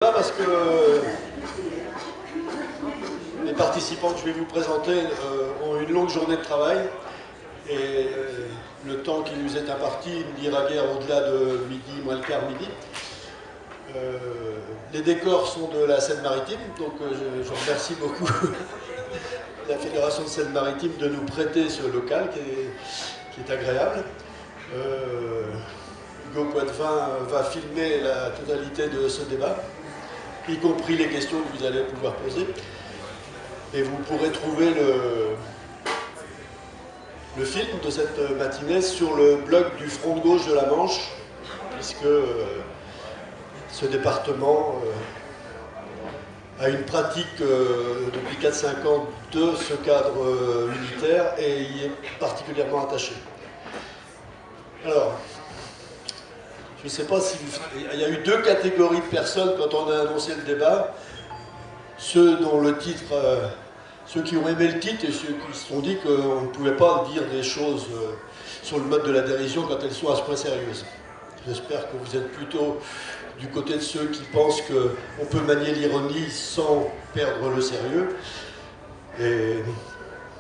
débat parce que les participants que je vais vous présenter ont une longue journée de travail et le temps qui nous est imparti ne dira guère au-delà de midi, moins le quart, midi. Les décors sont de la Seine-Maritime, donc je remercie beaucoup la Fédération de Seine-Maritime de nous prêter ce local qui est agréable. Hugo Poitvin va filmer la totalité de ce débat, y compris les questions que vous allez pouvoir poser. Et vous pourrez trouver le film de cette matinée sur le blog du Front de gauche de la Manche, puisque ce département a une pratique depuis 4-5 ans de ce cadre unitaire et y est particulièrement attaché. Alors, je ne sais pas si il y a eu deux catégories de personnes quand on a annoncé le débat. Ceux dont le titre, ceux qui ont aimé le titre et ceux qui se sont dit qu'on ne pouvait pas dire des choses sur le mode de la dérision quand elles sont à ce point sérieuses. J'espère que vous êtes plutôt du côté de ceux qui pensent qu'on peut manier l'ironie sans perdre le sérieux. Et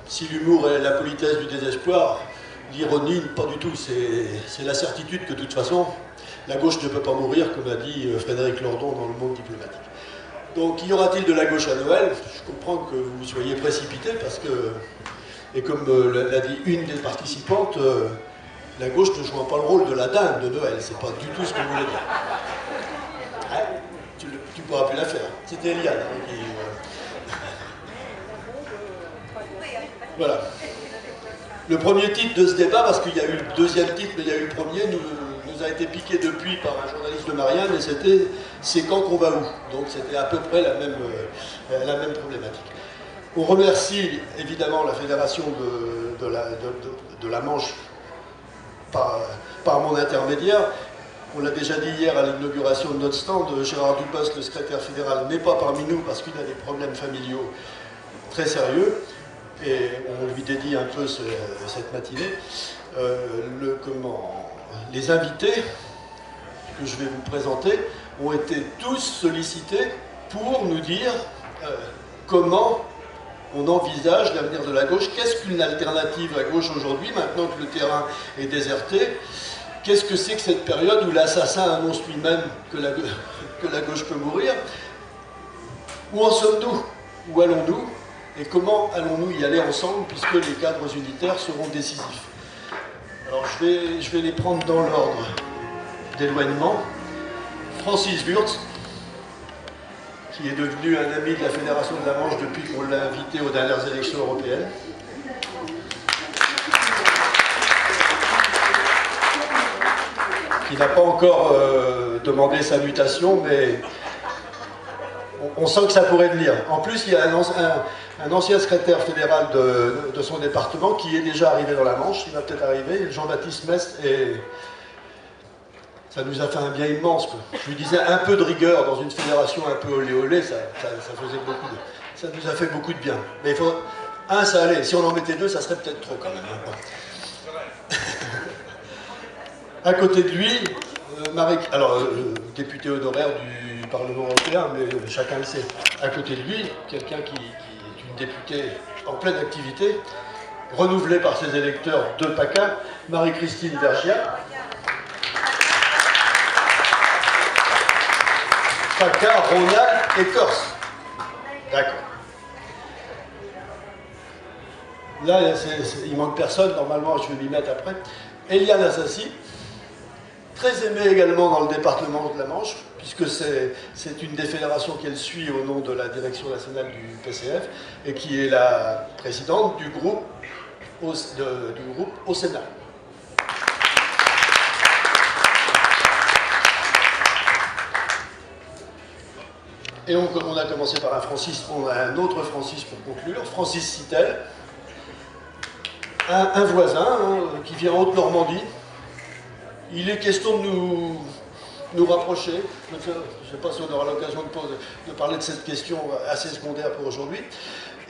si l'humour est la politesse du désespoir, l'ironie, pas du tout. C'est la certitude que de toute façon, la gauche ne peut pas mourir, comme a dit Frédéric Lordon dans Le Monde diplomatique. Donc, y aura-t-il de la gauche à Noël? Je comprends que vous soyez précipités parce que, et comme l'a dit une des participantes, la gauche ne joue pas le rôle de la dinde de Noël. C'est pas du tout ce que vous voulez dire. Ah, tu ne pourras plus la faire. C'était Eliane qui... Voilà. Le premier titre de ce débat, parce qu'il y a eu le deuxième titre, mais il y a eu le premier, nous a été piqué depuis par un journaliste de Marianne, et c'était « C'est quand qu'on va où ?» Donc c'était à peu près la même problématique. On remercie évidemment la Fédération de la Manche par mon intermédiaire. On l'a déjà dit hier à l'inauguration de notre stand, Gérard Dubos, le secrétaire fédéral, n'est pas parmi nous parce qu'il a des problèmes familiaux très sérieux. Et on lui dédie un peu cette matinée. Les invités que je vais vous présenter ont été tous sollicités pour nous dire comment on envisage l'avenir de la gauche. Qu'est-ce qu'une alternative à gauche aujourd'hui, maintenant que le terrain est déserté? Qu'est-ce que c'est que cette période où l'assassin annonce lui-même que la gauche peut mourir? Où en sommes-nous? Où allons-nous? Et comment allons-nous y aller ensemble, puisque les cadres unitaires seront décisifs? Alors je vais les prendre dans l'ordre d'éloignement. Francis Wurtz, qui est devenu un ami de la Fédération de la Manche depuis qu'on l'a invité aux dernières élections européennes. Qui n'a pas encore demandé sa mutation, mais on sent que ça pourrait venir. En plus, il y a un ancien secrétaire fédéral de son département qui est déjà arrivé dans la Manche, il va peut-être arriver, Jean-Baptiste Mest, et ça nous a fait un bien immense. Je lui disais, un peu de rigueur dans une fédération un peu olé olé, ça faisait beaucoup ça nous a fait beaucoup de bien. Mais il faut... Un, ça allait, si on en mettait deux, ça serait peut-être trop quand même. À côté de lui, député honoraire du Parlement européen, mais chacun le sait. À côté de lui, quelqu'un qui est une députée en pleine activité, renouvelée par ses électeurs de PACA, Marie-Christine Vergiat. PACA, Rhône-Alpes et Corse. D'accord. Là, il manque personne, normalement, je vais m'y mettre après. Eliane Assassi, très aimée également dans le département de la Manche, puisque c'est une des fédérations qu'elle suit au nom de la direction nationale du PCF, et qui est la présidente du groupe au Sénat. Et on a commencé par on a un autre Francis pour conclure, Francis Sitel, un voisin qui vient en Haute-Normandie. Il est question de nous rapprocher. Je ne sais pas si on aura l'occasion de parler de cette question assez secondaire pour aujourd'hui.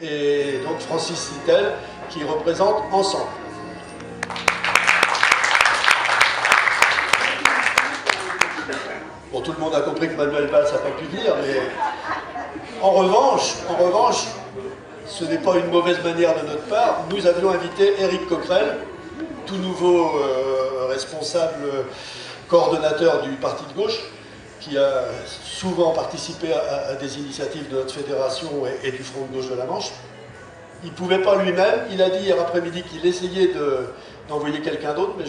Et donc Francis Sitel, qui représente Ensemble. Bon, tout le le monde a compris que Manuel Valls n'a pas pu dire, mais en revanche, ce n'est pas une mauvaise manière de notre part. Nous avions invité Éric Coquerel, tout nouveau responsable, coordonnateur du parti de gauche, qui a souvent participé à des initiatives de notre fédération et du Front de gauche de la Manche. Il ne pouvait pas lui-même. Il a dit hier après-midi qu'il essayait d'envoyer quelqu'un d'autre, mais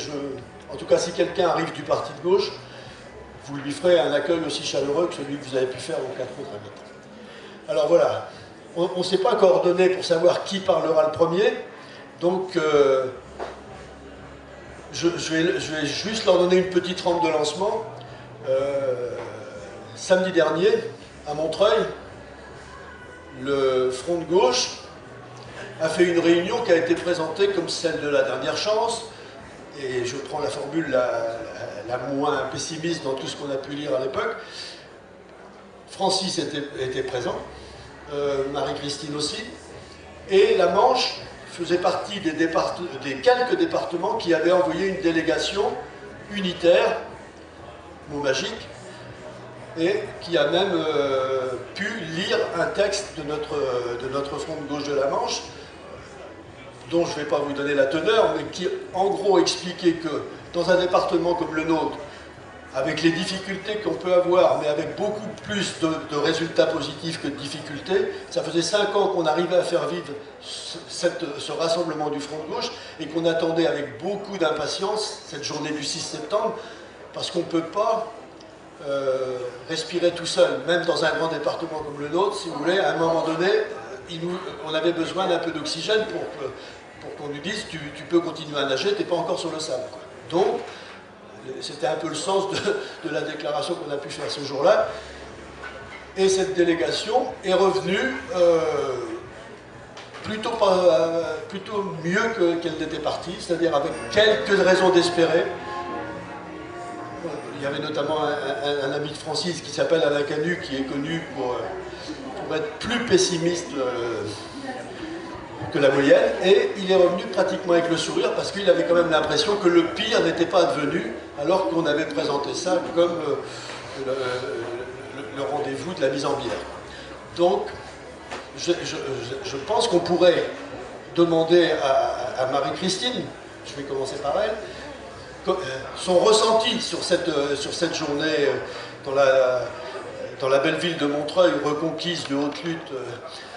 en tout cas, si quelqu'un arrive du parti de gauche, vous lui ferez un accueil aussi chaleureux que celui que vous avez pu faire aux 4 autres invités. Alors voilà, on ne s'est pas coordonné pour savoir qui parlera le premier, donc je vais juste leur donner une petite rampe de lancement. Samedi dernier, à Montreuil, le Front de gauche a fait une réunion qui a été présentée comme celle de la dernière chance, et je prends la formule la moins pessimiste dans tout ce qu'on a pu lire à l'époque. Francis était présent, Marie-Christine aussi, et la Manche faisait partie des quelques départements qui avaient envoyé une délégation unitaire, mot magique, et qui a même pu lire un texte de notre Front de gauche de la Manche, dont je ne vais pas vous donner la teneur, mais qui en gros expliquait que dans un département comme le nôtre, avec les difficultés qu'on peut avoir, mais avec beaucoup plus de résultats positifs que de difficultés, ça faisait 5 ans qu'on arrivait à faire vivre ce rassemblement du Front de gauche, et qu'on attendait avec beaucoup d'impatience cette journée du 6 septembre, parce qu'on ne peut pas respirer tout seul, même dans un grand département comme le nôtre, si vous voulez. À un moment donné, on avait besoin d'un peu d'oxygène pour qu'on nous dise tu peux continuer à nager, tu n'es pas encore sur le sable, quoi. Donc, c'était un peu le sens de la déclaration qu'on a pu faire ce jour-là. Et cette délégation est revenue plutôt mieux qu'elle n'était partie, c'est-à-dire avec quelques raisons d'espérer. Il y avait notamment un ami de Francis qui s'appelle Alain Canu, qui est connu pour être plus pessimiste que la moyenne, et il est revenu pratiquement avec le sourire, parce qu'il avait quand même l'impression que le pire n'était pas advenu, alors qu'on avait présenté ça comme le rendez-vous de la mise en bière. Donc, je pense qu'on pourrait demander à Marie-Christine, je vais commencer par elle, son ressenti sur cette journée dans la belle ville de Montreuil, reconquise de haute lutte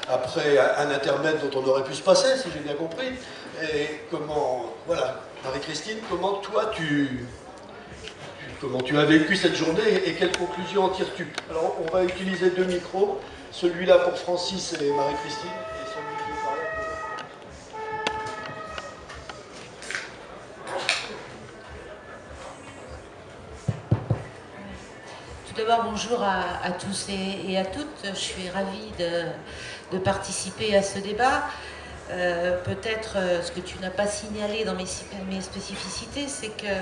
après un intermède dont on aurait pu se passer, si j'ai bien compris. Et comment, voilà, Marie-Christine, comment toi tu as vécu cette journée et quelles conclusions en tires-tu? Alors on va utiliser 2 micros, celui-là pour Francis et Marie-Christine, et celui qui est par là pour... Tout d'abord, bonjour à tous et à toutes. Je suis ravie de participer à ce débat. Peut-être ce que tu n'as pas signalé dans mes spécificités, c'est que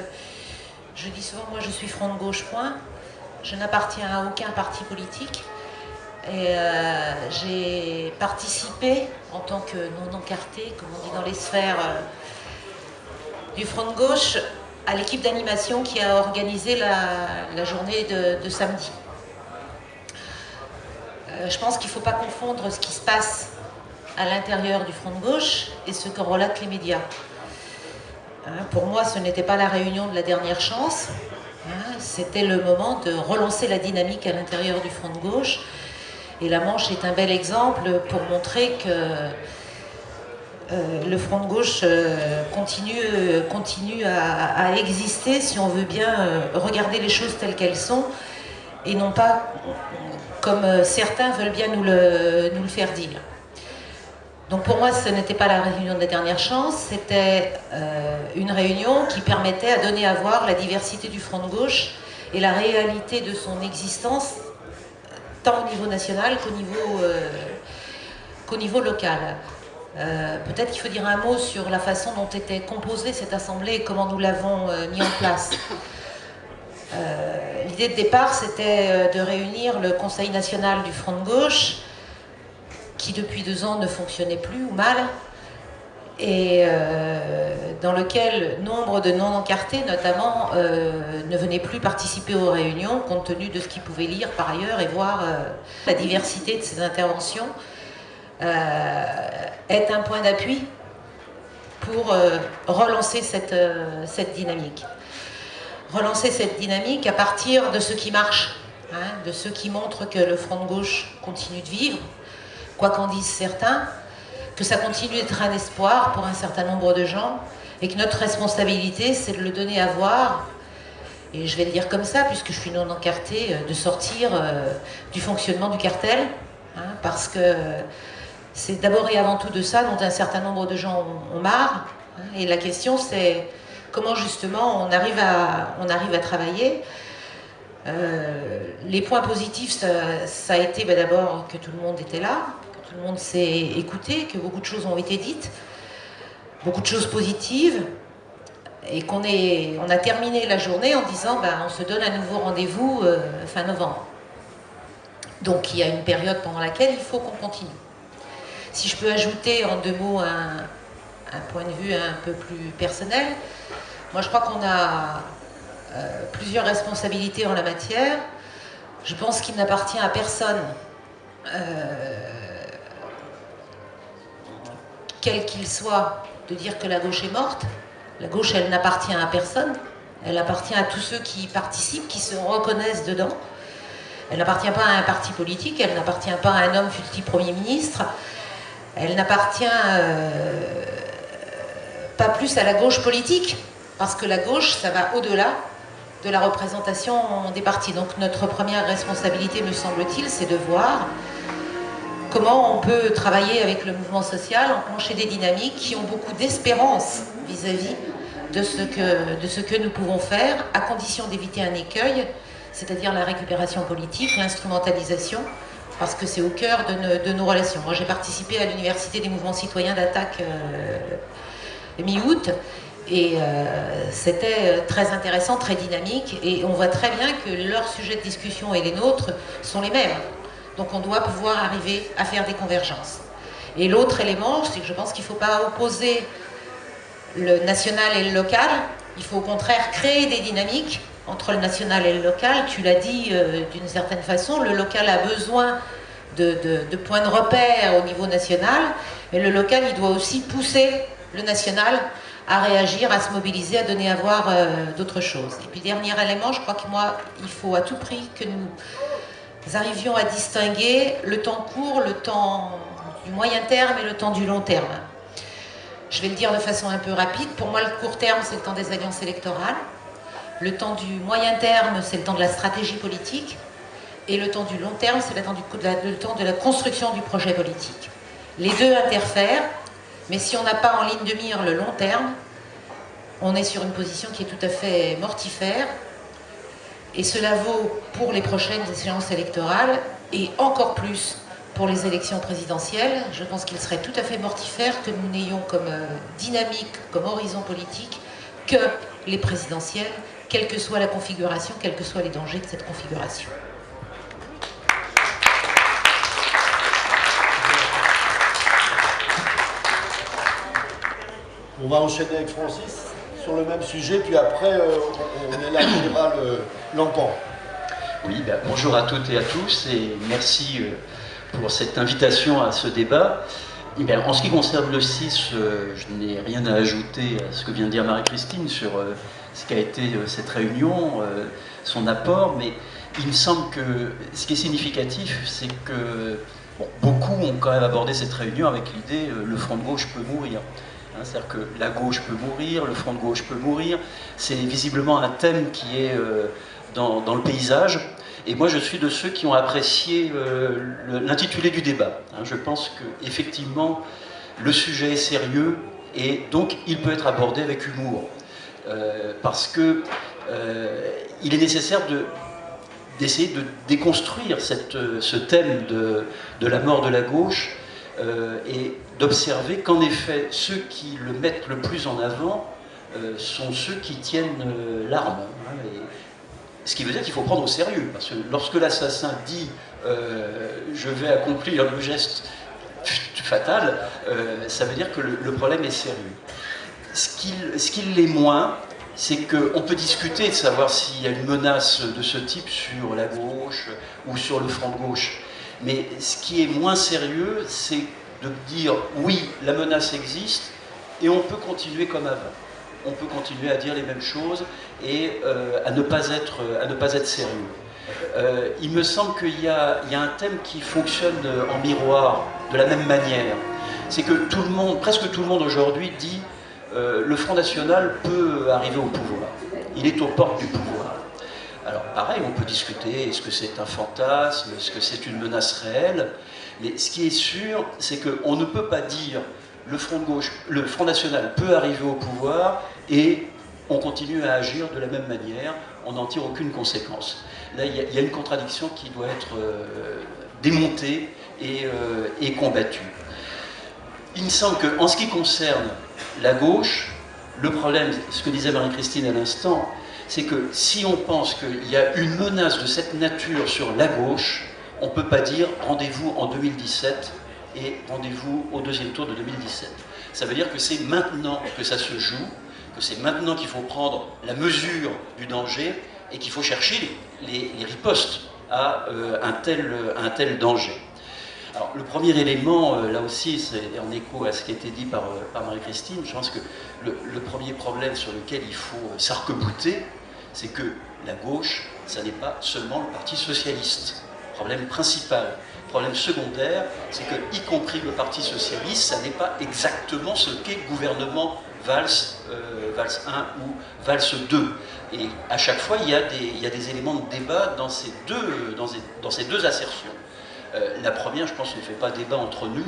je dis souvent, moi je suis Front de gauche, point. Je n'appartiens à aucun parti politique. Et j'ai participé en tant que non-encarté, comme on dit dans les sphères du Front de gauche, à l'équipe d'animation qui a organisé la journée de samedi. Je pense qu'il ne faut pas confondre ce qui se passe à l'intérieur du Front de gauche et ce qu'en relatent les médias. Pour moi, ce n'était pas la réunion de la dernière chance, c'était le moment de relancer la dynamique à l'intérieur du Front de gauche. Et la Manche est un bel exemple pour montrer que le Front de gauche continue à exister, si on veut bien regarder les choses telles qu'elles sont, et non pas comme certains veulent bien nous le faire dire. Donc pour moi, ce n'était pas la réunion de la dernière chance, c'était une réunion qui permettait à donner à voir la diversité du Front de gauche et la réalité de son existence, tant au niveau national qu'au niveau local. Peut-être qu'il faut dire un mot sur la façon dont était composée cette assemblée et comment nous l'avons mis en place. L'idée de départ, c'était de réunir le Conseil national du Front de gauche, qui depuis 2 ans ne fonctionnait plus ou mal, et dans lequel nombre de non-encartés, notamment, ne venaient plus participer aux réunions, compte tenu de ce qu'ils pouvaient lire par ailleurs et voir la diversité de ces interventions, est un point d'appui pour relancer cette dynamique. Relancer cette dynamique à partir de ce qui marche, de ce qui montre que le front de gauche continue de vivre, quoi qu'en disent certains, que ça continue d'être un espoir pour un certain nombre de gens, et que notre responsabilité, c'est de le donner à voir, et je vais le dire comme ça, puisque je suis non encartée, de sortir du fonctionnement du cartel, parce que c'est d'abord et avant tout de ça dont un certain nombre de gens ont marre, et la question c'est comment justement on arrive à travailler. Les points positifs, ça a été d'abord que tout le monde était là, que tout le monde s'est écouté, que beaucoup de choses ont été dites, beaucoup de choses positives, et qu'on a terminé la journée en disant on se donne un nouveau rendez-vous fin novembre. Donc il y a une période pendant laquelle il faut qu'on continue. Si je peux ajouter en 2 mots un point de vue un peu plus personnel, moi je crois qu'on a plusieurs responsabilités en la matière. Je pense qu'il n'appartient à personne, quel qu'il soit, de dire que la gauche est morte. La gauche, elle n'appartient à personne. Elle appartient à tous ceux qui y participent, qui se reconnaissent dedans. Elle n'appartient pas à un parti politique, elle n'appartient pas à un homme fut-il Premier ministre. Elle n'appartient pas plus à la gauche politique, parce que la gauche, ça va au-delà de la représentation des partis. Donc notre première responsabilité, me semble-t-il, c'est de voir comment on peut travailler avec le mouvement social, enclencher des dynamiques qui ont beaucoup d'espérance vis-à-vis de ce que nous pouvons faire, à condition d'éviter un écueil, c'est-à-dire la récupération politique, l'instrumentalisation, parce que c'est au cœur de nos relations. Moi, j'ai participé à l'Université des mouvements citoyens d'attaque mi-août, et c'était très intéressant, très dynamique, et on voit très bien que leurs sujets de discussion et les nôtres sont les mêmes. Donc on doit pouvoir arriver à faire des convergences. Et l'autre élément, c'est que je pense qu'il ne faut pas opposer le national et le local, il faut au contraire créer des dynamiques entre le national et le local. Tu l'as dit d'une certaine façon, le local a besoin de points de repère au niveau national, mais le local, il doit aussi pousser le national à réagir, à se mobiliser, à donner à voir d'autres choses. Et puis dernier élément, je crois que moi, il faut à tout prix que nous arrivions à distinguer le temps court, le temps du moyen terme et le temps du long terme. Je vais le dire de façon un peu rapide. Pour moi, le court terme, c'est le temps des alliances électorales. Le temps du moyen terme, c'est le temps de la stratégie politique. Et le temps du long terme, c'est le temps de la construction du projet politique. Les deux interfèrent, mais si on n'a pas en ligne de mire le long terme, on est sur une position qui est tout à fait mortifère. Et cela vaut pour les prochaines échéances électorales et encore plus pour les élections présidentielles. Je pense qu'il serait tout à fait mortifère que nous n'ayons comme dynamique, comme horizon politique, que les présidentielles, quelle que soit la configuration, quels que soient les dangers de cette configuration. On va enchaîner avec Francis sur le même sujet, puis après on élargira l'empan. Oui, bonjour à toutes et à tous, et merci pour cette invitation à ce débat. Et bien, en ce qui concerne le CIS, je n'ai rien à ajouter à ce que vient de dire Marie-Christine sur ce qu'a été cette réunion, son apport, mais il me semble que ce qui est significatif, c'est que beaucoup ont quand même abordé cette réunion avec l'idée le front de gauche peut mourir. C'est-à-dire que la gauche peut mourir, le front de gauche peut mourir. C'est visiblement un thème qui est dans le paysage. Et moi, je suis de ceux qui ont apprécié l'intitulé du débat. Je pense qu'effectivement, le sujet est sérieux et donc il peut être abordé avec humour. Parce que il est nécessaire d'essayer de déconstruire ce thème de la mort de la gauche et d'observer qu'en effet, ceux qui le mettent le plus en avant sont ceux qui tiennent l'arme. Ce qui veut dire qu'il faut prendre au sérieux, parce que lorsque l'assassin dit « je vais accomplir le geste fatale, ça veut dire que le problème est sérieux. Ce qui l'est moins, c'est qu'on peut discuter de savoir s'il y a une menace de ce type sur la gauche ou sur le front de gauche. Mais ce qui est moins sérieux, c'est de dire oui, la menace existe et on peut continuer comme avant. On peut continuer à dire les mêmes choses et à ne pas être sérieux. Il me semble qu'il y a un thème qui fonctionne en miroir de la même manière. C'est que tout le monde, presque tout le monde aujourd'hui dit le Front National peut arriver au pouvoir. Il est aux portes du pouvoir. Alors pareil, on peut discuter, est-ce que c'est un fantasme, est-ce que c'est une menace réelle, mais ce qui est sûr, c'est qu'on ne peut pas dire le Front de gauche, le Front National peut arriver au pouvoir et on continue à agir de la même manière, on n'en tire aucune conséquence. Là, il y a une contradiction qui doit être démontée et combattue. Il me semble qu'en ce qui concerne la gauche, le problème, ce que disait Marie-Christine à l'instant, c'est que si on pense qu'il y a une menace de cette nature sur la gauche, on ne peut pas dire rendez-vous en 2017 et rendez-vous au deuxième tour de 2017. Ça veut dire que c'est maintenant que ça se joue, que c'est maintenant qu'il faut prendre la mesure du danger et qu'il faut chercher les ripostes à un tel danger. Alors, le premier élément, là aussi, c'est en écho à ce qui a été dit par Marie-Christine, je pense que le premier problème sur lequel il faut s'arc-bouter, c'est que la gauche, ça n'est pas seulement le Parti socialiste. Problème principal. Problème secondaire, c'est que, y compris le Parti socialiste, ça n'est pas exactement ce qu'est le gouvernement Valls 1 ou Valls 2. Et à chaque fois, il y a des éléments de débat dans ces deux assertions. La première, je pense, ne fait pas débat entre nous.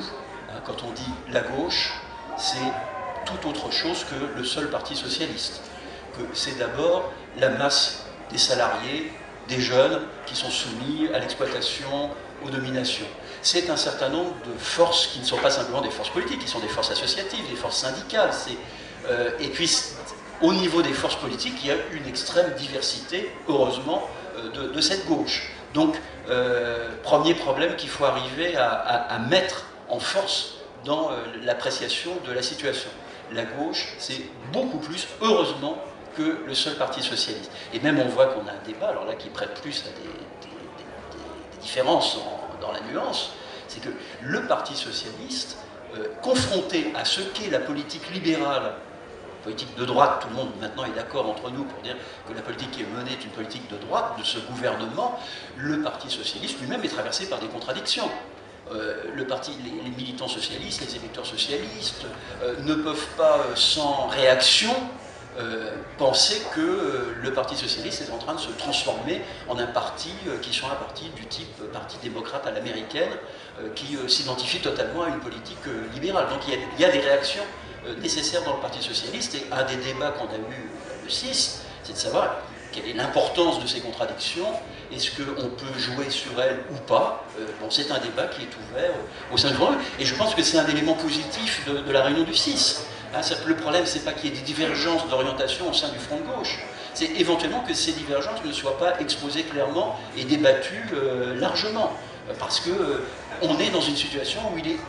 Quand on dit la gauche, c'est tout autre chose que le seul Parti socialiste. Que c'est d'abord la masse des salariés, des jeunes qui sont soumis à l'exploitation, aux dominations. C'est un certain nombre de forces qui ne sont pas simplement des forces politiques, qui sont des forces associatives, des forces syndicales. Et puis, au niveau des forces politiques, il y a une extrême diversité, heureusement, de cette gauche. Donc, premier problème qu'il faut arriver à mettre en force dans l'appréciation de la situation. La gauche, c'est beaucoup plus, heureusement, que le seul Parti socialiste. Et même on voit qu'on a un débat, alors là, qui prête plus à des différences dans la nuance, c'est que le Parti socialiste, confronté à ce qu'est la politique libérale, politique de droite, tout le monde maintenant est d'accord entre nous pour dire que la politique qui est menée est une politique de droite, de ce gouvernement, le Parti socialiste lui-même est traversé par des contradictions. Les militants socialistes, les électeurs socialistes ne peuvent pas, sans réaction, penser que le Parti socialiste est en train de se transformer en un parti qui soit un parti du type parti démocrate à l'américaine, qui s'identifie totalement à une politique libérale. Donc il y a des réactions nécessaires dans le Parti socialiste, et un des débats qu'on a eu le 6, c'est de savoir quelle est l'importance de ces contradictions, est-ce qu'on peut jouer sur elles ou pas. Bon, c'est un débat qui est ouvert au sein du Front, et je pense que c'est un élément positif de la réunion du 6. Le problème, c'est pas qu'il y ait des divergences d'orientation au sein du front de gauche, c'est éventuellement que ces divergences ne soient pas exposées clairement et débattues largement, parce qu'on est dans une situation où il est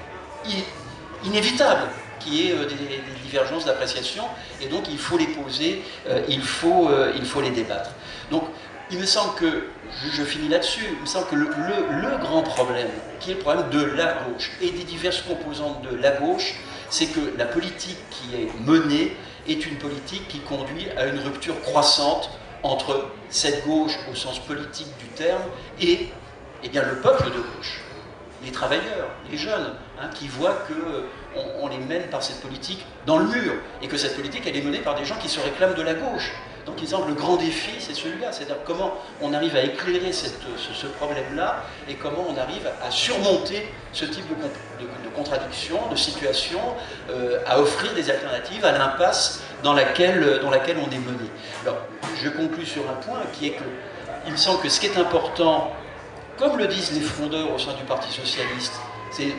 inévitable qu'il y ait des divergences d'appréciation, et donc il faut les poser, il faut les débattre. Donc il me semble que, je finis là-dessus, il me semble que le grand problème, qui est le problème de la gauche et des diverses composantes de la gauche, c'est que la politique qui est menée est une politique qui conduit à une rupture croissante entre cette gauche au sens politique du terme et bien, le peuple de gauche, les travailleurs, les jeunes, qui voient qu'on les mène par cette politique dans le mur, et que cette politique elle est menée par des gens qui se réclament de la gauche. Donc il semble le grand défi, c'est celui-là, c'est-à-dire comment on arrive à éclairer ce problème-là, et comment on arrive à surmonter ce type de contradiction, de situation, à offrir des alternatives à l'impasse dans laquelle on est mené. Alors, je conclus sur un point qui est que, il me semble que ce qui est important, comme le disent les frondeurs au sein du Parti socialiste, c'est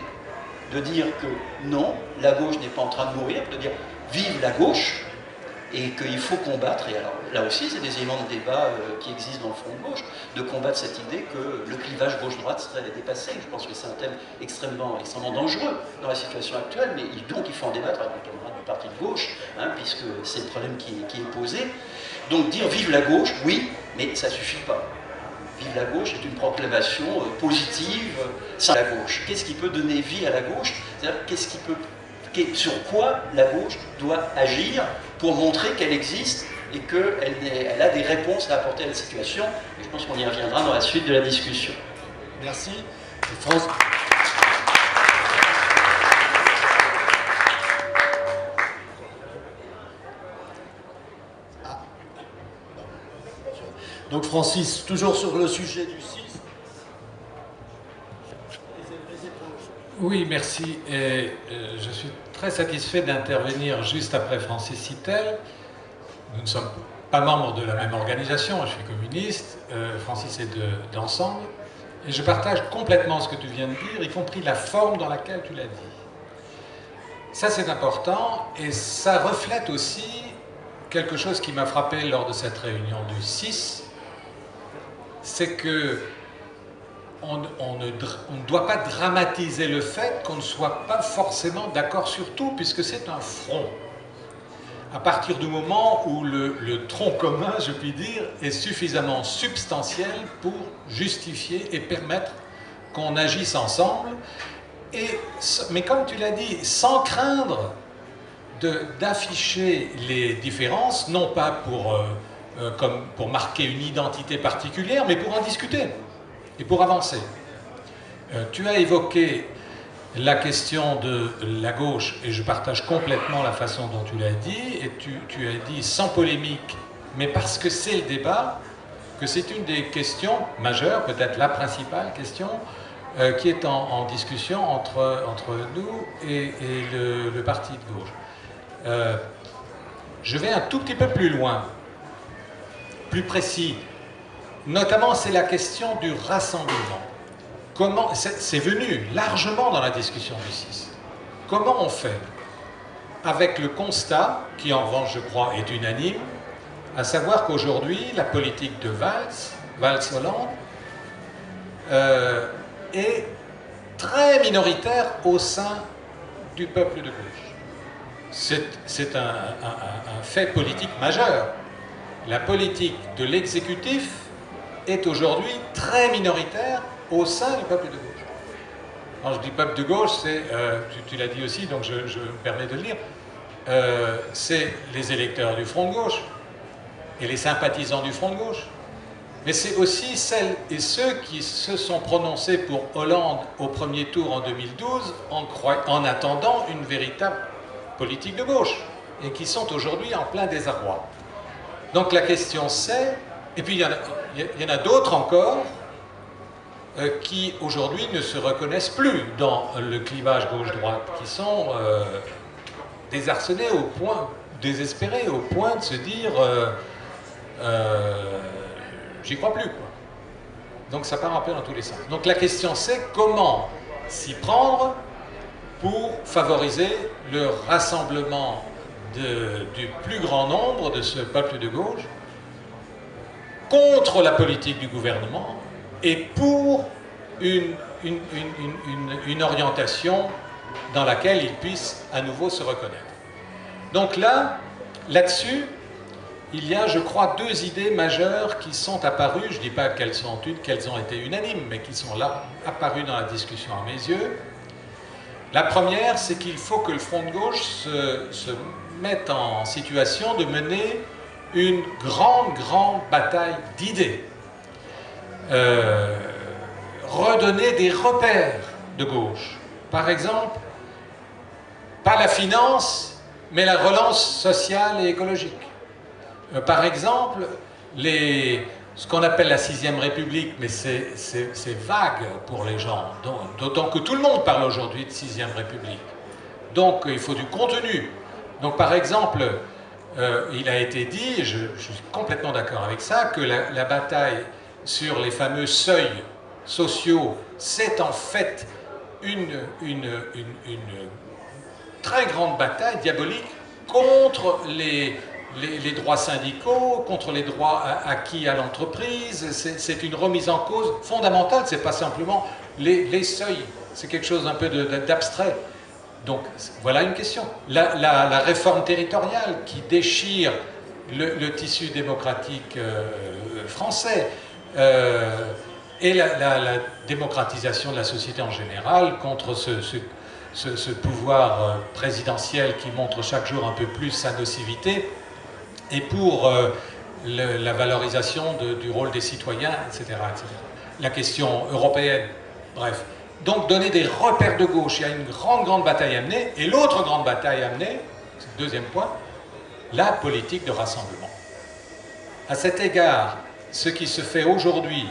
de dire que non, la gauche n'est pas en train de mourir, de dire vive la gauche, et qu'il faut combattre, et alors là aussi c'est des éléments de débat qui existent dans le front de gauche, de combattre cette idée que le clivage gauche-droite serait dépassé. Je pense que c'est un thème extrêmement dangereux dans la situation actuelle, mais donc il faut en débattre avec les camarades du parti de gauche, hein, puisque c'est le problème qui est posé. Donc dire vive la gauche, oui, mais ça ne suffit pas. Vive la gauche est une proclamation positive sans la gauche. Qu'est-ce qui peut donner vie à la gauche? C'est-à-dire sur quoi la gauche doit agir pour montrer qu'elle existe et qu'elle a des réponses à apporter à la situation. Et je pense qu'on y reviendra dans la suite de la discussion. Merci. France. Donc Francis, toujours sur le sujet du 6. Oui, merci. Et je suis très satisfait d'intervenir juste après Francis Sitel. Nous ne sommes pas membres de la même organisation, je suis communiste, Francis est d'Ensemble, et je partage complètement ce que tu viens de dire, y compris la forme dans laquelle tu l'as dit. Ça, c'est important, et ça reflète aussi quelque chose qui m'a frappé lors de cette réunion du 6, c'est que on ne doit pas dramatiser le fait qu'on ne soit pas forcément d'accord sur tout, puisque c'est un front. À partir du moment où le tronc commun, je puis dire, est suffisamment substantiel pour justifier et permettre qu'on agisse ensemble, mais comme tu l'as dit, sans craindre d'afficher les différences, non pas pour marquer une identité particulière, mais pour en discuter et pour avancer. Tu as évoqué la question de la gauche, et je partage complètement la façon dont tu l'as dit, et tu as dit sans polémique, mais parce que c'est le débat, que c'est une des questions majeures, peut-être la principale question, qui est en discussion entre nous et le parti de gauche. Je vais un tout petit peu plus loin, plus précis. Notamment, c'est la question du rassemblement. Comment, c'est venu largement dans la discussion du 6. Comment on fait avec le constat, qui en revanche, je crois, est unanime, à savoir qu'aujourd'hui, la politique de Valls-Hollande, est très minoritaire au sein du peuple de gauche. C'est un fait politique majeur. La politique de l'exécutif est aujourd'hui très minoritaire au sein du peuple de gauche. Quand je dis peuple de gauche, c'est, tu l'as dit aussi, donc je me permets de le dire, c'est les électeurs du Front de gauche et les sympathisants du Front de gauche. Mais c'est aussi celles et ceux qui se sont prononcés pour Hollande au premier tour en 2012 en attendant une véritable politique de gauche et qui sont aujourd'hui en plein désarroi. Donc la question c'est, et puis il y en a d'autres encore qui aujourd'hui ne se reconnaissent plus dans le clivage gauche-droite, qui sont désarçonnés au point, désespérés au point de se dire j'y crois plus, quoi. Donc ça part un peu dans tous les sens. Donc la question c'est comment s'y prendre pour favoriser le rassemblement du plus grand nombre de ce peuple de gauche contre la politique du gouvernement et pour une orientation dans laquelle ils puissent à nouveau se reconnaître. Donc là-dessus, il y a, je crois, deux idées majeures qui sont apparues. Je ne dis pas qu'elles ont été unanimes, mais qui sont là, apparues dans la discussion à mes yeux. La première, c'est qu'il faut que le Front de gauche se mette en situation de mener une grande bataille d'idées. Redonner des repères de gauche. Par exemple, pas la finance, mais la relance sociale et écologique. Par exemple, ce qu'on appelle la 6e République, mais c'est vague pour les gens, d'autant que tout le monde parle aujourd'hui de 6e République. Donc il faut du contenu. Donc par exemple, il a été dit, je suis complètement d'accord avec ça, que la bataille sur les fameux seuils sociaux, c'est en fait une très grande bataille diabolique contre les droits syndicaux, contre les droits acquis à l'entreprise. C'est une remise en cause fondamentale, c'est pas simplement les seuils, c'est quelque chose un peu d'abstrait. Donc voilà une question. La réforme territoriale qui déchire le tissu démocratique français et la démocratisation de la société en général contre ce pouvoir présidentiel qui montre chaque jour un peu plus sa nocivité, et pour la valorisation du rôle des citoyens, etc., etc. La question européenne, bref. Donc donner des repères de gauche, il y a une grande bataille à mener, et l'autre grande bataille à mener, c'est le deuxième point, la politique de rassemblement. À cet égard, ce qui se fait aujourd'hui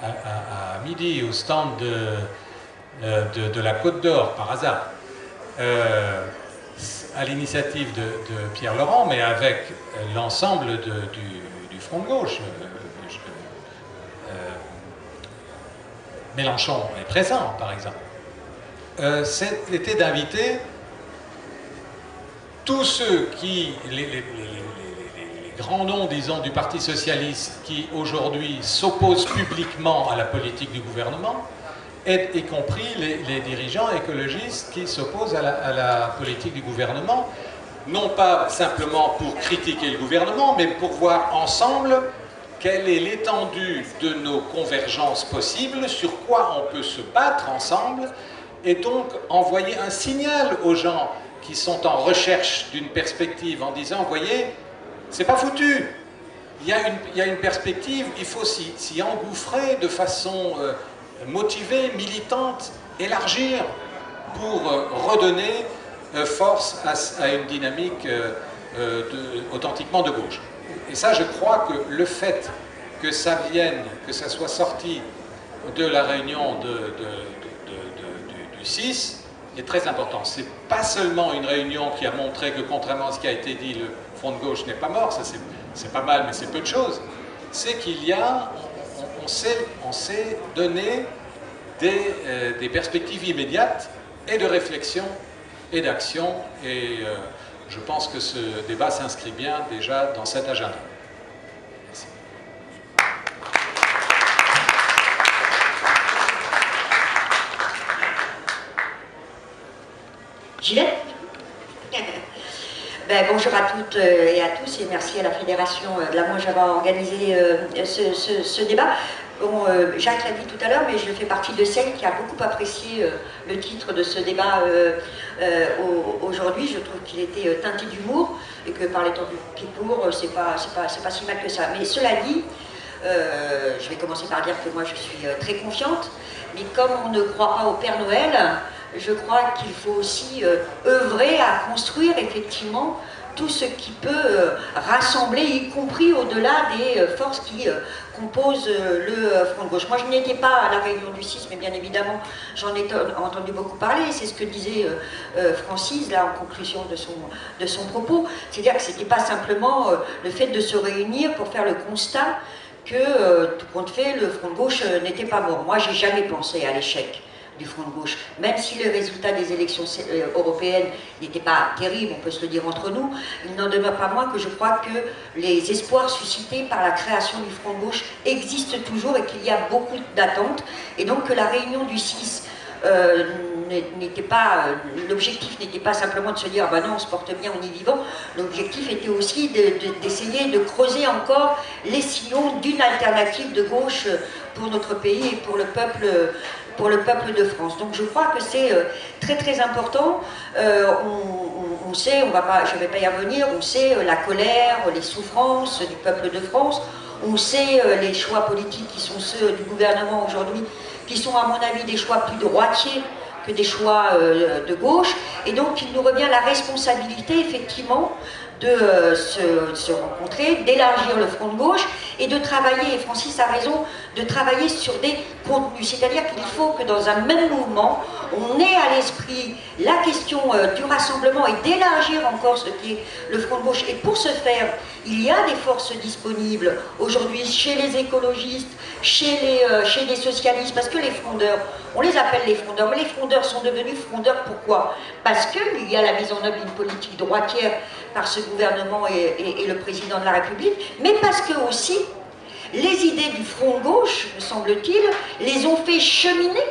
à midi au stand de la Côte d'Or, par hasard, à l'initiative de Pierre Laurent, mais avec l'ensemble du Front de gauche. Mélenchon est présent, par exemple. C'était d'inviter tous ceux qui, les grands noms, disons, du Parti socialiste qui aujourd'hui s'opposent publiquement à la politique du gouvernement, y compris les dirigeants écologistes qui s'opposent à la politique du gouvernement, non pas simplement pour critiquer le gouvernement, mais pour voir ensemble quelle est l'étendue de nos convergences possibles, sur quoi on peut se battre ensemble, et donc envoyer un signal aux gens qui sont en recherche d'une perspective en disant, voyez, c'est pas foutu, il y a une perspective, il faut s'y engouffrer de façon motivée, militante, élargir pour redonner force à une dynamique authentiquement de gauche. Et ça, je crois que le fait que ça vienne, que ça soit sorti de la réunion du 6 est très important. C'est pas seulement une réunion qui a montré que, contrairement à ce qui a été dit, le Front de gauche n'est pas mort, ça c'est pas mal, mais c'est peu de choses. C'est qu'il y a, on sait donner des perspectives immédiates et de réflexion et d'action, et je pense que ce débat s'inscrit bien déjà dans cet agenda. Merci. Gilette. Bonjour à toutes et à tous, et merci à la Fédération de la Manche d'avoir organisé ce débat. Bon, Jacques l'a dit tout à l'heure, mais je fais partie de celles qui a beaucoup apprécié le titre de ce débat aujourd'hui. Je trouve qu'il était teinté d'humour et que par les temps du Kippour, c'est pas si mal que ça. Mais cela dit, je vais commencer par dire que moi je suis très confiante, mais comme on ne croit pas au Père Noël, je crois qu'il faut aussi œuvrer à construire effectivement tout ce qui peut rassembler, y compris au-delà des forces qui composent le Front de gauche. Moi, je n'étais pas à la réunion du 6, mais bien évidemment, j'en ai entendu beaucoup parler. C'est ce que disait Francis, là, en conclusion de son propos. C'est-à-dire que ce n'était pas simplement le fait de se réunir pour faire le constat que, tout compte fait, le Front de gauche n'était pas mort. Moi, j'ai jamais pensé à l'échec du Front de gauche. Même si le résultat des élections européennes n'était pas terrible, on peut se le dire entre nous, il n'en demeure pas moins que je crois que les espoirs suscités par la création du Front de gauche existent toujours et qu'il y a beaucoup d'attentes, et donc que la réunion du 6 n'était pas, l'objectif n'était pas simplement de se dire ah ben non, on se porte bien, on est vivant. L'objectif était aussi d'essayer de creuser encore les sillons d'une alternative de gauche pour notre pays et pour le peuple de France. Donc je crois que c'est très très important. On sait, je ne vais pas y revenir, on sait la colère, les souffrances du peuple de France, on sait les choix politiques qui sont ceux du gouvernement aujourd'hui, qui sont à mon avis des choix plus droitiers que des choix de gauche, et donc il nous revient la responsabilité effectivement de se rencontrer, d'élargir le Front de gauche et de travailler, et Francis a raison, de travailler sur des contenus. C'est-à-dire qu'il faut que dans un même mouvement, on ait à l'esprit la question du rassemblement et d'élargir encore ce qui est le Front de gauche. Et pour ce faire, il y a des forces disponibles aujourd'hui chez les écologistes, chez les socialistes, parce que les frondeurs, on les appelle les frondeurs, mais les frondeurs sont devenus frondeurs pourquoi? Parce qu'il y a la mise en œuvre d'une politique droitière par ce gouvernement et le président de la République, mais parce que aussi, les idées du front de gauche, me semble-t-il, les ont fait cheminer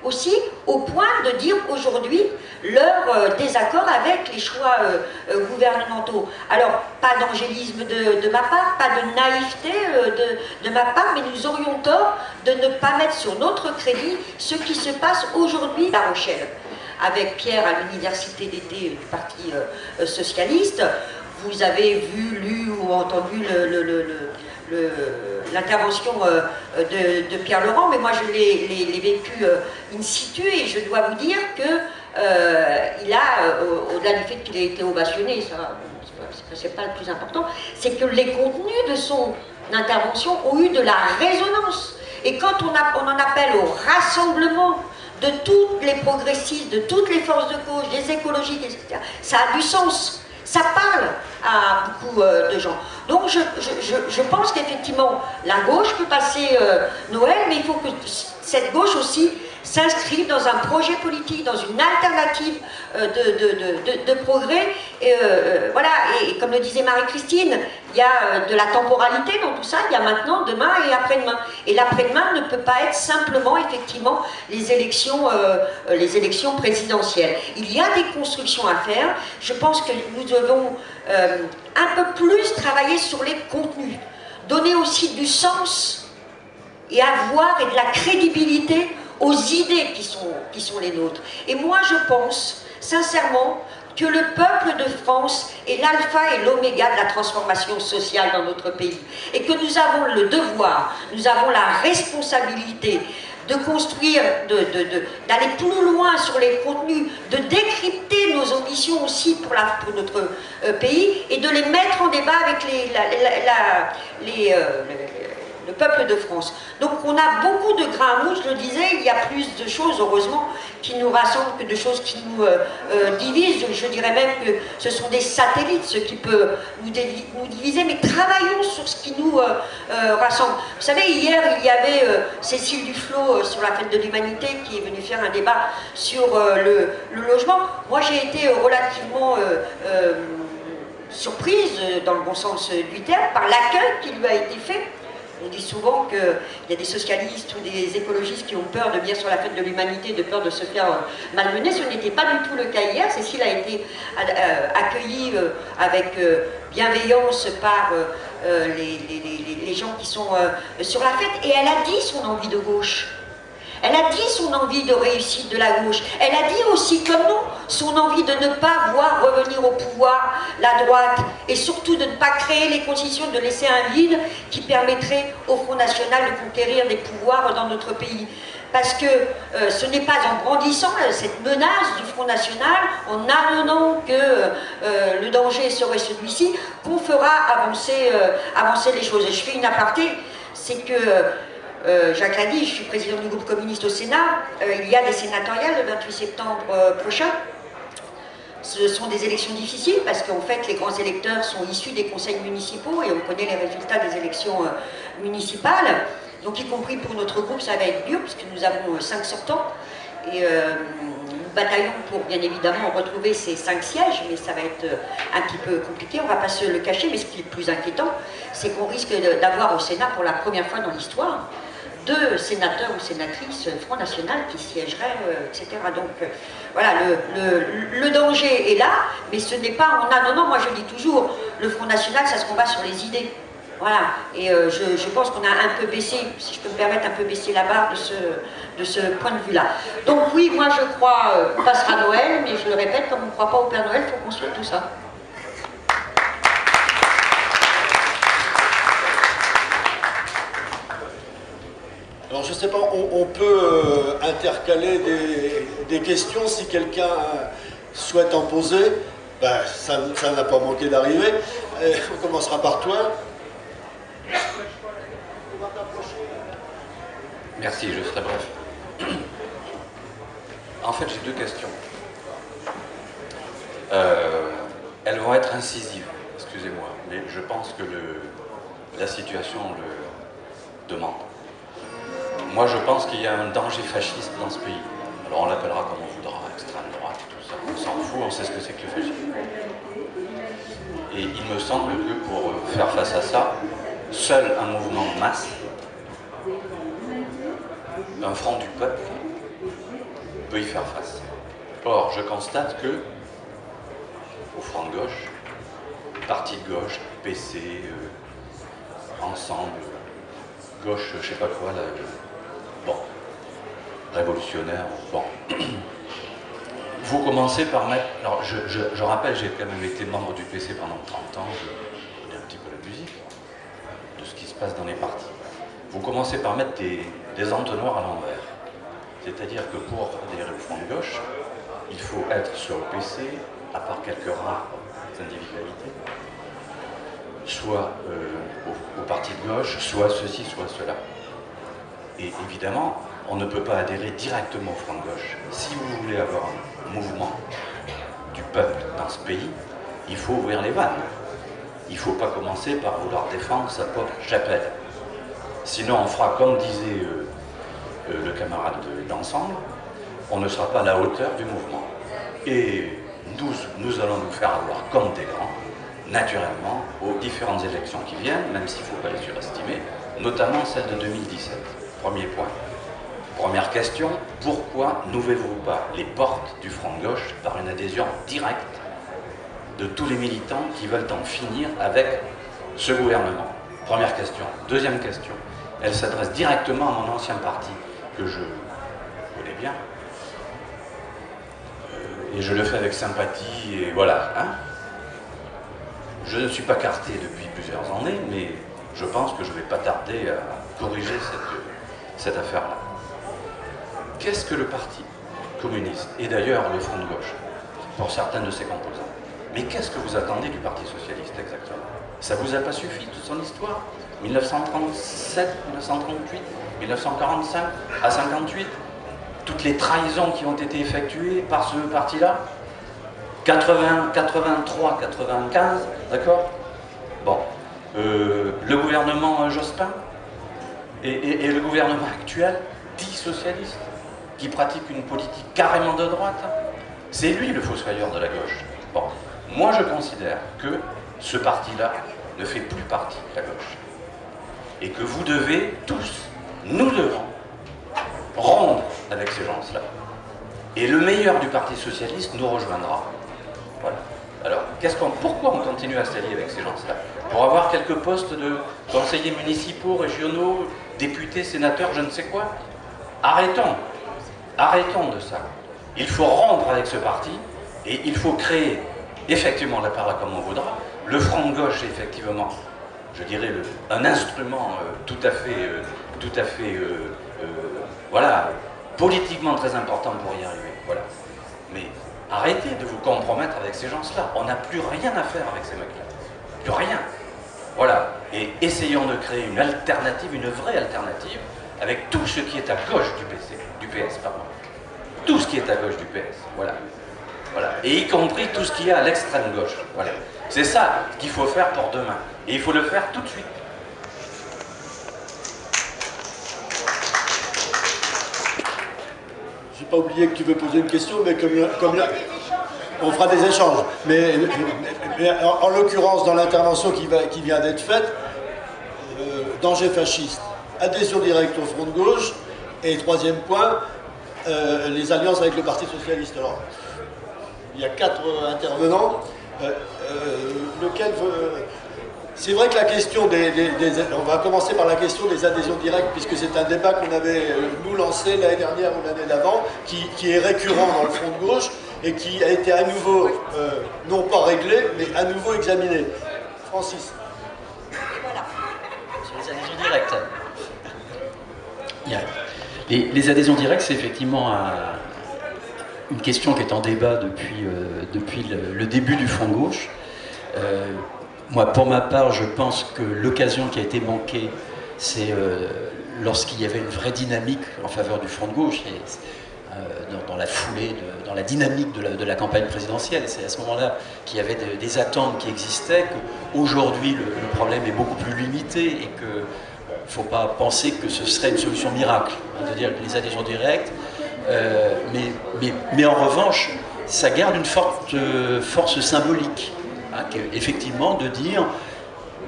aussi au point de dire aujourd'hui leur désaccord avec les choix gouvernementaux. Alors, pas d'angélisme de ma part, pas de naïveté de ma part, mais nous aurions tort de ne pas mettre sur notre crédit ce qui se passe aujourd'hui à La Rochelle. Avec Pierre à l'université d'été du Parti socialiste, vous avez vu, lu ou entendu l'intervention de Pierre Laurent, mais moi je l'ai vécu in situ et je dois vous dire que il a, au-delà du fait qu'il ait été ovationné, ça c'est pas le plus important, c'est que les contenus de son intervention ont eu de la résonance. Et quand on en appelle au rassemblement de toutes les progressistes, de toutes les forces de gauche, des écologistes, etc., ça a du sens. Ça parle à beaucoup de gens. Donc je pense qu'effectivement, la gauche peut passer Noël, mais il faut que cette gauche aussi s'inscrive dans un projet politique, dans une alternative de progrès. Et, voilà, et comme le disait Marie-Christine, il y a de la temporalité dans tout ça, il y a maintenant, demain et après-demain. Et l'après-demain ne peut pas être simplement, effectivement, les élections présidentielles. Il y a des constructions à faire. Je pense que nous devons un peu plus travailler sur les contenus, donner aussi du sens et avoir et de la crédibilité aux idées qui sont les nôtres. Et moi, je pense, sincèrement, que le peuple de France est l'alpha et l'oméga de la transformation sociale dans notre pays. Et que nous avons le devoir, nous avons la responsabilité de construire, d'aller plus loin sur les contenus, de décrypter nos ambitions aussi pour notre pays et de les mettre en débat avec le peuple de France. Donc on a beaucoup de grains à moudre, je le disais, il y a plus de choses, heureusement, qui nous rassemblent que de choses qui nous divisent. Je dirais même que ce sont des satellites, ce qui peut nous diviser, mais travaillons sur ce qui nous rassemble. Vous savez, hier, il y avait Cécile Duflot sur la Fête de l'Humanité qui est venue faire un débat sur le logement. Moi, j'ai été relativement surprise, dans le bon sens du terme, par l'accueil qui lui a été fait. On dit souvent qu'il y a des socialistes ou des écologistes qui ont peur de venir sur la Fête de l'Humanité, de peur de se faire malmener. Ce n'était pas du tout le cas hier. Cécile a été accueillie avec bienveillance par les gens qui sont sur la fête. Et elle a dit son envie de gauche. Elle a dit son envie de réussite de la gauche. Elle a dit aussi, comme nous, son envie de ne pas voir revenir au pouvoir la droite et surtout de ne pas créer les conditions de laisser un vide qui permettrait au Front National de conquérir des pouvoirs dans notre pays. Parce que ce n'est pas en brandissant cette menace du Front National, en amenant que le danger serait celui-ci, qu'on fera avancer les choses. Et je fais une aparté, c'est que Jacques l'a dit, je suis président du groupe communiste au Sénat, il y a des sénatoriales le 28 septembre prochain. Ce sont des élections difficiles parce qu'en fait les grands électeurs sont issus des conseils municipaux et on connaît les résultats des élections municipales. Donc y compris pour notre groupe ça va être dur puisque nous avons 5 sortants et nous bataillons pour bien évidemment retrouver ces 5 sièges, mais ça va être un petit peu compliqué, on ne va pas se le cacher, mais ce qui est le plus inquiétant, c'est qu'on risque d'avoir au Sénat pour la première fois dans l'histoire 2 sénateurs ou sénatrices Front National qui siégeraient, etc. Donc voilà, le danger est là, mais ce n'est pas en amenant, moi je dis toujours, le Front National ça se combat sur les idées. Voilà, et je pense qu'on a un peu baissé, si je peux me permettre, un peu baissé la barre de ce point de vue-là. Donc oui, moi je crois, on passera Noël, mais je le répète, comme on ne croit pas au Père Noël, il faut construire tout ça. Alors je ne sais pas, on peut intercaler des questions si quelqu'un souhaite en poser. Ben, ça n'a pas manqué d'arriver. On commencera par toi. Merci, je serai bref. En fait, j'ai 2 questions. Elles vont être incisives, excusez-moi, mais je pense que la situation le demande. Moi, je pense qu'il y a un danger fasciste dans ce pays. Alors, on l'appellera comme on voudra, extrême droite, tout ça. On s'en fout, on sait ce que c'est que le fascisme. Et il me semble que pour faire face à ça, seul un mouvement de masse, un front du peuple, peut y faire face. Or, je constate que, au front de gauche, parti de gauche, PC, ensemble, gauche, je sais pas quoi, là, bon, révolutionnaire, bon. Vous commencez par mettre... Alors, je rappelle, j'ai quand même été membre du PC pendant 30 ans, je connais un petit peu la musique, de ce qui se passe dans les partis. Vous commencez par mettre des entonnoirs à l'envers. C'est-à-dire que pour adhérer au front de gauche, il faut être sur le PC, à part quelques rares individualités, soit au parti de gauche, soit ceci, soit cela. Et évidemment, on ne peut pas adhérer directement au front de gauche. Si vous voulez avoir un mouvement du peuple dans ce pays, il faut ouvrir les vannes. Il ne faut pas commencer par vouloir défendre sa propre chapelle. Sinon, on fera comme disait le camarade d'ensemble, on ne sera pas à la hauteur du mouvement. Et nous allons nous faire avoir comme des grands, naturellement, aux différentes élections qui viennent, même s'il ne faut pas les surestimer, notamment celle de 2017. Premier point. Première question, pourquoi n'ouvrez-vous pas les portes du front de gauche par une adhésion directe de tous les militants qui veulent en finir avec ce gouvernement? Première question. Deuxième question, elle s'adresse directement à mon ancien parti, que je connais bien, et je le fais avec sympathie, et voilà. Hein, je ne suis pas carté depuis plusieurs années, mais je pense que je ne vais pas tarder à corriger cette affaire-là. Qu'est-ce que le Parti communiste, et d'ailleurs le Front de gauche, pour certains de ses composants? Mais qu'est-ce que vous attendez du Parti socialiste exactement? Ça vous a pas suffi, toute son histoire? 1937, 1938, 1945, à 58, toutes les trahisons qui ont été effectuées par ce parti-là, 80, 83, 95, d'accord? Bon, le gouvernement Jospin et le gouvernement actuel, dit socialiste, qui pratique une politique carrément de droite, c'est lui le fossoyeur de la gauche. Bon, moi je considère que ce parti-là ne fait plus partie de la gauche. Et que vous devez tous, nous devons, rompre avec ces gens-là. Et le meilleur du Parti socialiste nous rejoindra. Voilà. Alors, pourquoi on continue à s'allier avec ces gens-là? Pour avoir quelques postes de conseillers municipaux, régionaux, députés, sénateurs, je ne sais quoi? Arrêtons. Arrêtons de ça. Il faut rompre avec ce parti et il faut créer, effectivement, l'appareil comme on voudra. Le front de gauche, effectivement, je dirais, un instrument tout à fait, voilà, politiquement très important pour y arriver. Voilà. Mais arrêtez de vous compromettre avec ces gens-là. On n'a plus rien à faire avec ces mecs-là. Plus rien. Voilà. Et essayons de créer une alternative, une vraie alternative, avec tout ce qui est à gauche du PS, pardon. Tout ce qui est à gauche du PS. Voilà. Voilà. Et y compris tout ce qui est à l'extrême gauche. Voilà. C'est ça qu'il faut faire pour demain. Et il faut le faire tout de suite. J'ai pas oublié que tu veux poser une question, mais comme là, on fera des échanges. Mais en l'occurrence, dans l'intervention qui vient d'être faite, danger fasciste, adhésion directe au front de gauche, et troisième point, les alliances avec le Parti socialiste. Alors, il y a 4 intervenants. Lequel veut... C'est vrai que la question on va commencer par la question des adhésions directes, puisque c'est un débat qu'on avait nous lancé l'année dernière ou l'année d'avant, qui est récurrent dans le front de gauche et qui a été à nouveau, non pas réglé, mais à nouveau examiné. Francis. Voilà. Sur les adhésions directes. Les adhésions directes, c'est effectivement une question qui est en débat depuis le début du front de gauche. Moi, pour ma part, je pense que l'occasion qui a été manquée, c'est lorsqu'il y avait une vraie dynamique en faveur du front de gauche, et, dans la foulée, dans la dynamique de la campagne présidentielle. C'est à ce moment-là qu'il y avait des attentes qui existaient, qu'aujourd'hui le problème est beaucoup plus limité et qu'il ne faut pas penser que ce serait une solution miracle, de dire les adhésions directes. Mais en revanche, ça garde une forte force symbolique. hein, effectivement de dire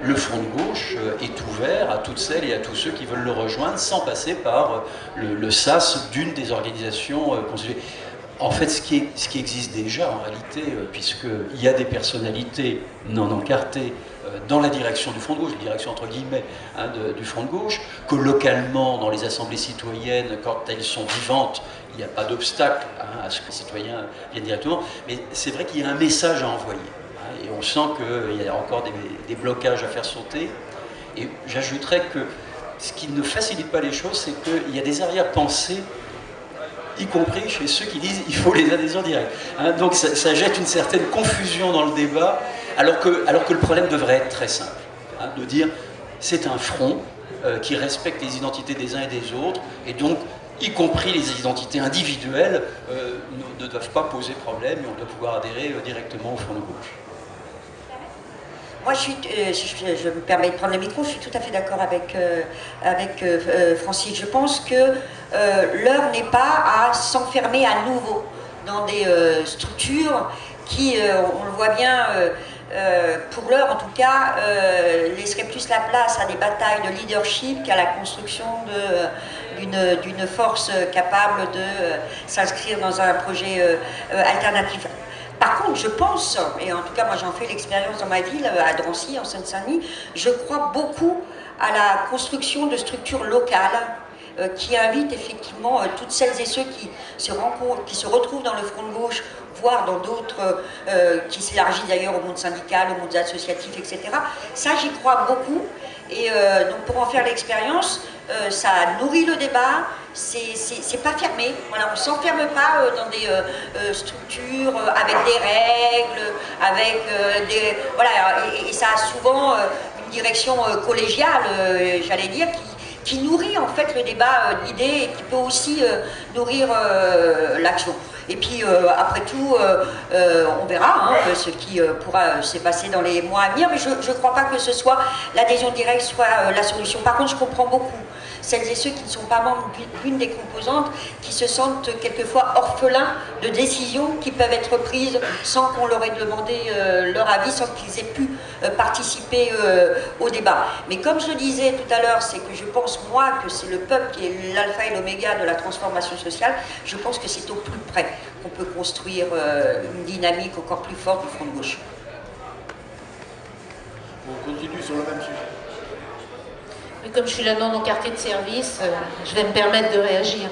le Front de gauche est ouvert à toutes celles et à tous ceux qui veulent le rejoindre sans passer par le sas d'une des organisations constituées. En fait, ce qui existe déjà en réalité, puisqu'il y a des personnalités non encartées dans la direction du Front de gauche, la direction entre guillemets hein, du Front de gauche, que localement, dans les assemblées citoyennes, quand elles sont vivantes, il n'y a pas d'obstacle hein, à ce que les citoyens viennent directement, mais c'est vrai qu'il y a un message à envoyer. Hein, et on sent qu'il y a encore des blocages à faire sauter. Et j'ajouterais que ce qui ne facilite pas les choses, c'est qu'il y a des arrière-pensées, y compris chez ceux qui disent qu'il faut les adhésions directes. Hein, donc ça jette une certaine confusion dans le débat, alors que le problème devrait être très simple. Hein, de dire c'est un front qui respecte les identités des uns et des autres, et donc y compris les identités individuelles ne doivent pas poser problème, et on doit pouvoir adhérer directement au Front de gauche. Moi, je me permets de prendre le micro, je suis tout à fait d'accord avec Francis. Je pense que l'heure n'est pas à s'enfermer à nouveau dans des structures qui, on le voit bien, pour l'heure en tout cas, laisseraient plus la place à des batailles de leadership qu'à la construction d'une force capable de s'inscrire dans un projet alternatif. Par contre, je pense, et en tout cas moi j'en fais l'expérience dans ma ville, à Drancy, en Seine-Saint-Denis, je crois beaucoup à la construction de structures locales qui invitent effectivement toutes celles et ceux qui se rencontrent, qui se retrouvent dans le Front de gauche, voire dans d'autres, qui s'élargissent d'ailleurs au monde syndical, au monde associatif, etc. Ça, j'y crois beaucoup. Et donc pour en faire l'expérience, ça nourrit le débat, c'est pas fermé, voilà, on ne s'enferme pas dans des structures avec des règles, avec des... Voilà, et ça a souvent une direction collégiale, j'allais dire, qui nourrit en fait le débat d'idées et qui peut aussi nourrir l'action. Et puis après tout, on verra hein, ce qui pourra se passer dans les mois à venir, mais je ne crois pas que ce soit l'adhésion directe soit la solution. Par contre, je comprends beaucoup celles et ceux qui ne sont pas membres d'une des composantes, qui se sentent quelquefois orphelins de décisions qui peuvent être prises sans qu'on leur ait demandé leur avis, sans qu'ils aient pu participer au débat. Mais comme je le disais tout à l'heure, c'est que je pense moi que c'est le peuple qui est l'alpha et l'oméga de la transformation sociale. Je pense que c'est au plus près qu'on peut construire une dynamique encore plus forte du Front de gauche. On continue sur le même sujet. Mais comme je suis la non-encartée de service, je vais me permettre de réagir.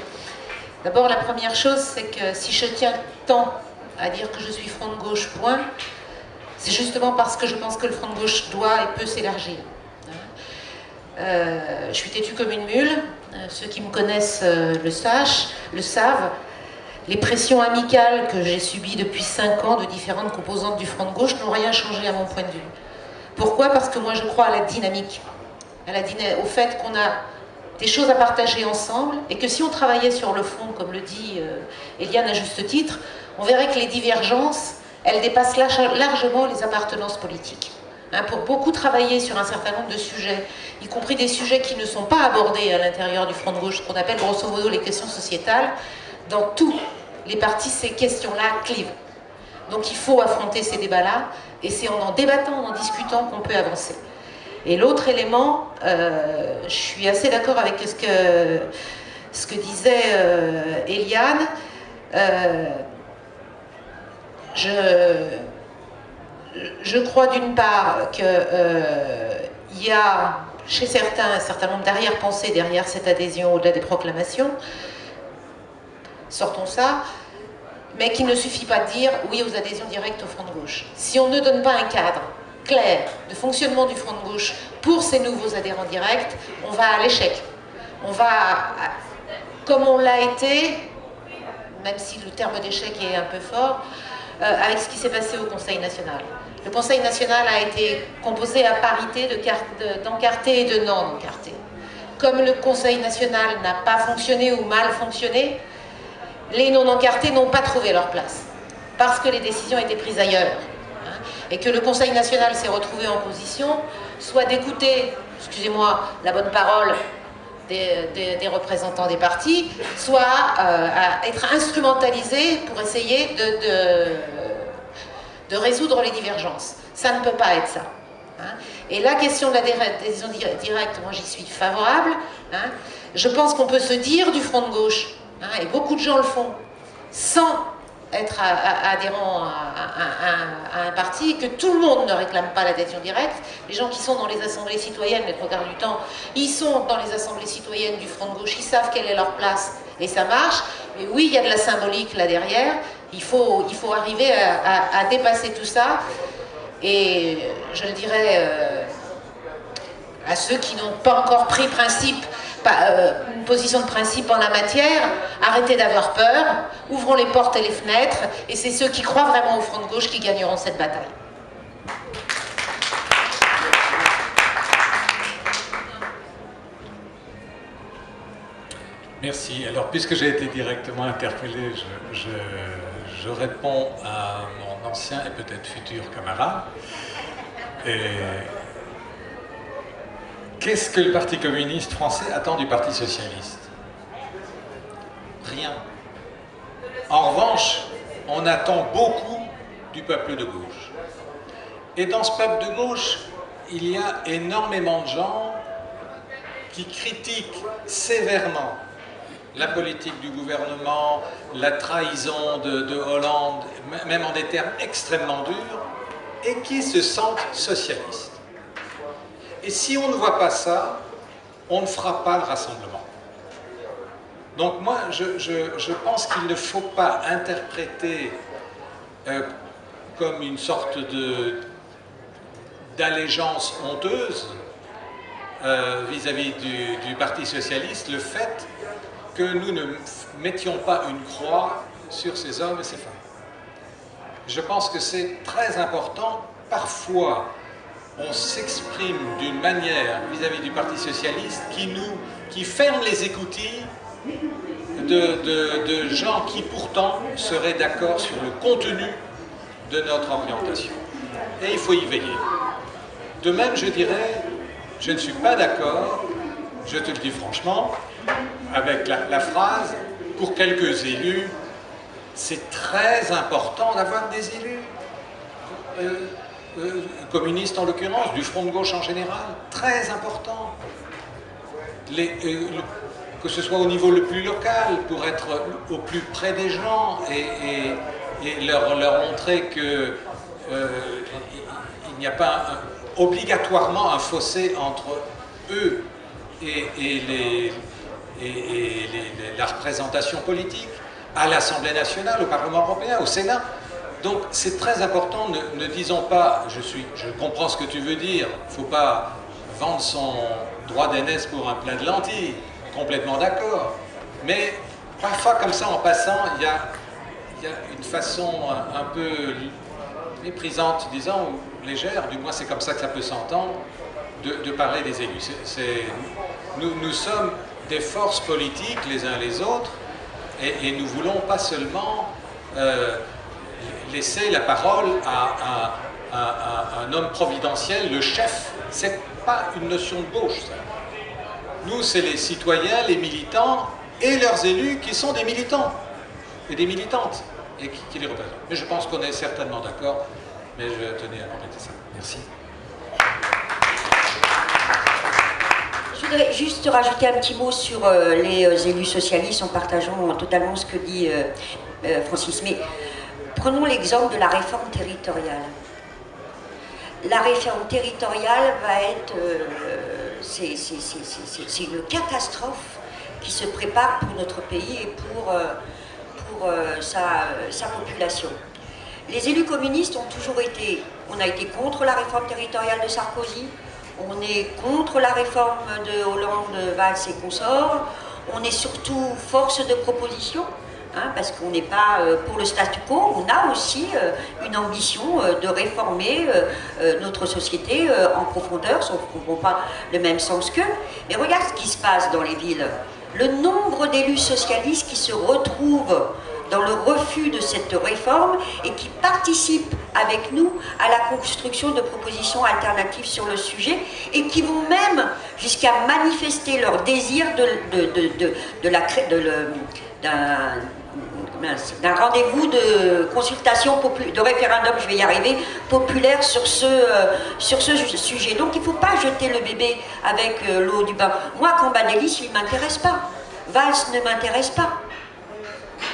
D'abord, la première chose, c'est que si je tiens tant à dire que je suis Front de gauche, point, c'est justement parce que je pense que le Front de gauche doit et peut s'élargir. Je suis têtue comme une mule, ceux qui me connaissent le savent. Les pressions amicales que j'ai subies depuis 5 ans de différentes composantes du Front de gauche n'ont rien changé à mon point de vue. Pourquoi? Parce que moi je crois à la dynamique, au fait qu'on a des choses à partager ensemble et que si on travaillait sur le fond, comme le dit Eliane à juste titre, on verrait que les divergences, elles dépassent largement les appartenances politiques. Hein, pour beaucoup travailler sur un certain nombre de sujets, y compris des sujets qui ne sont pas abordés à l'intérieur du Front de gauche, ce qu'on appelle grosso modo les questions sociétales, dans tous les partis, ces questions-là clivent. Donc il faut affronter ces débats-là, et c'est en débattant, en discutant qu'on peut avancer. Et l'autre élément, je suis assez d'accord avec ce que disait Eliane. Je crois d'une part qu'il y a chez certains un certain nombre d'arrière-pensées derrière cette adhésion au-delà des proclamations. Sortons ça. Mais qu'il ne suffit pas de dire oui aux adhésions directes au Front de gauche. Si on ne donne pas un cadre clair de fonctionnement du Front de gauche pour ces nouveaux adhérents directs, on va à l'échec. On va, comme on l'a été, même si le terme d'échec est un peu fort, avec ce qui s'est passé au Conseil national. Le Conseil national a été composé à parité d'encartés et de non-encartés. Comme le Conseil national n'a pas fonctionné ou mal fonctionné, les non-encartés n'ont pas trouvé leur place, parce que les décisions étaient prises ailleurs. Et que le Conseil national s'est retrouvé en position, soit d'écouter, excusez-moi, la bonne parole des représentants des partis, soit à être instrumentalisé pour essayer de résoudre les divergences. Ça ne peut pas être ça. Hein. Et la question de l'adhésion directe, moi j'y suis favorable. Hein. Je pense qu'on peut se dire du front de gauche, hein, et beaucoup de gens le font, sans être adhérent à un parti, que tout le monde ne réclame pas l'adhésion directe. Les gens qui sont dans les assemblées citoyennes, les trois quarts du temps, ils sont dans les assemblées citoyennes du front de gauche, ils savent quelle est leur place et ça marche. Mais oui, il y a de la symbolique là derrière, il faut arriver à dépasser tout ça. Et je le dirais à ceux qui n'ont pas encore pris une position de principe en la matière, arrêtez d'avoir peur, ouvrons les portes et les fenêtres, et c'est ceux qui croient vraiment au front de gauche qui gagneront cette bataille. Merci. Alors, puisque j'ai été directement interpellé, je réponds à mon ancien et peut-être futur camarade. Qu'est-ce que le Parti communiste français attend du Parti socialiste? Rien. En revanche, on attend beaucoup du peuple de gauche. Et dans ce peuple de gauche, il y a énormément de gens qui critiquent sévèrement la politique du gouvernement, la trahison de Hollande, même en des termes extrêmement durs, et qui se sentent socialistes. Et si on ne voit pas ça, on ne fera pas le rassemblement. Donc moi, je pense qu'il ne faut pas interpréter comme une sorte d'allégeance honteuse vis-à-vis du Parti socialiste le fait que nous ne mettions pas une croix sur ces hommes et ces femmes. Je pense que c'est très important. Parfois, on s'exprime d'une manière vis-à-vis du Parti socialiste qui ferme les écoutilles de gens qui pourtant seraient d'accord sur le contenu de notre orientation. Et il faut y veiller. De même, je dirais, je ne suis pas d'accord, je te le dis franchement, avec la phrase « pour quelques élus, c'est très important d'avoir des élus ». Communistes en l'occurrence, du front de gauche en général, très important. Que ce soit au niveau le plus local, pour être au plus près des gens et leur montrer que il n'y a pas obligatoirement un fossé entre eux et la représentation politique, à l'Assemblée nationale, au Parlement européen, au Sénat. Donc c'est très important, ne disons pas, je comprends ce que tu veux dire, il ne faut pas vendre son droit d'aînesse pour un plat de lentilles, complètement d'accord, mais parfois comme ça en passant, il y a une façon un peu méprisante, disons, ou légère, du moins c'est comme ça que ça peut s'entendre, de parler des élus. Nous sommes des forces politiques les uns les autres, et nous ne voulons pas seulement laisser la parole à un homme providentiel, le chef. C'est pas une notion de gauche, ça. Nous, c'est les citoyens, les militants et leurs élus qui sont des militants et des militantes et qui les représentent. Mais je pense qu'on est certainement d'accord, mais je tenais à compléter ça. Merci. Je voudrais juste rajouter un petit mot sur les élus socialistes en partageant totalement ce que dit Francis. Mais prenons l'exemple de la réforme territoriale. La réforme territoriale va être... c'est une catastrophe qui se prépare pour notre pays et pour sa population. Les élus communistes ont toujours été... On a été contre la réforme territoriale de Sarkozy, on est contre la réforme de Hollande, Valls et consorts, on est surtout force de proposition, hein, parce qu'on n'est pas pour le statu quo, on a aussi une ambition de réformer notre société en profondeur, sauf qu'on n'a pas le même sens qu'eux. Mais regarde ce qui se passe dans les villes. Le nombre d'élus socialistes qui se retrouvent dans le refus de cette réforme et qui participent avec nous à la construction de propositions alternatives sur le sujet et qui vont même jusqu'à manifester leur désir d'un rendez-vous de consultation, de référendum, je vais y arriver, populaire sur ce sujet. Donc il ne faut pas jeter le bébé avec l'eau du bain. Moi, Cambadélis, il ne m'intéresse pas. Valls ne m'intéresse pas.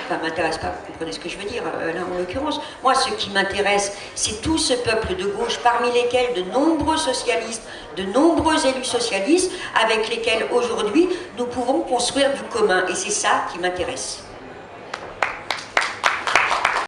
Enfin, m'intéresse pas, vous comprenez ce que je veux dire, là en l'occurrence. Moi, ce qui m'intéresse, c'est tout ce peuple de gauche, parmi lesquels de nombreux socialistes, de nombreux élus socialistes, avec lesquels aujourd'hui nous pouvons construire du commun. Et c'est ça qui m'intéresse.